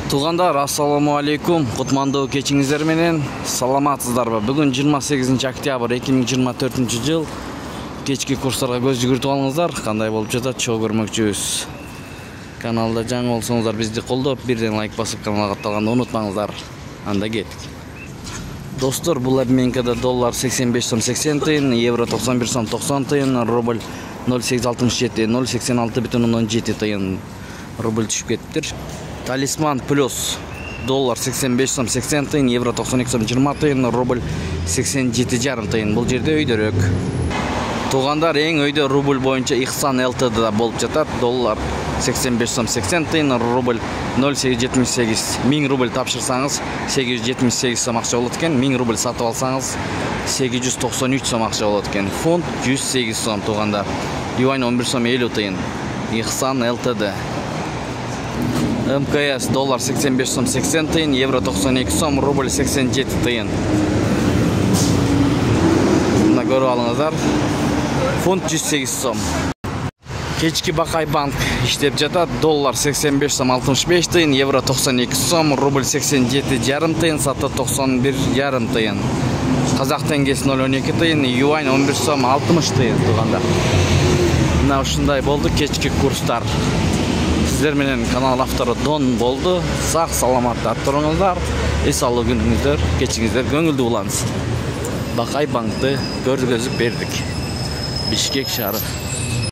Туугандар, ассаламу алейкум. Кутмандуу кечиңиздер менен саламатсыздарбы? Бүгүн 28 октябрь 2024 жыл. Кечки курстарга көз жүгүртүп алыңыздар. Кандай болуп жатат чогуу көрмөкчүбүз. Каналда жаңы болсоңуздар бизди колдоп, бирден лайк басып каналга катталганды унутпаңыздар. Анда кеттик. Достор, бул обменкада доллар 85 сом 80 тыйын, евро 91 сом 90 тыйын, рубль 0,867, 0,86,17 тыйын. Рубль түшүп кетиптир. Талисман плюс доллар 85 сом 80 тыйын, евро 92 сом 20 тыйын, рубль 87,5 тыйын. Бул жерде өйдөрөөк. Туугандар, эң өйдө рубль боюнча Ихсан ЛТД болуп жатат. Доллар 85 сом 80 тыйын, рубль 0,878. 1000 рубль тапшырсаңыз 878 сом акча болот экен. 1000 рубль сатып алсаңыз 893 сом акча болот экен. Фунт 108 сом туугандар. Юань 11 сом 50 тыйын. Ихсан ЛТД. МКС доллар 85 сом 80 тыйын, евро 92 сом, рубль 87 тыйын. Мына көрүп алыңыздар. Фунт 108 сом. Кечки Бакай банк иштеп жатат. Доллар 85 сом 65 тыйын, евро 92 сом, рубль 87,5 тыйын, саты 91,5 тыйын. Казак теңгеси 0,12 тыйын, юань 11 сом 60 тыйын туугандар. Мына ушундай болду кечки курстар. Сиздер менен канал автору Дон болду. Сак саламатта туруңуздар. Эс алуу күнүңүздөр, кечиңиздер көңүлдүү улансын. Бакай банкты көргөзүп бердик. Бишкек шаары.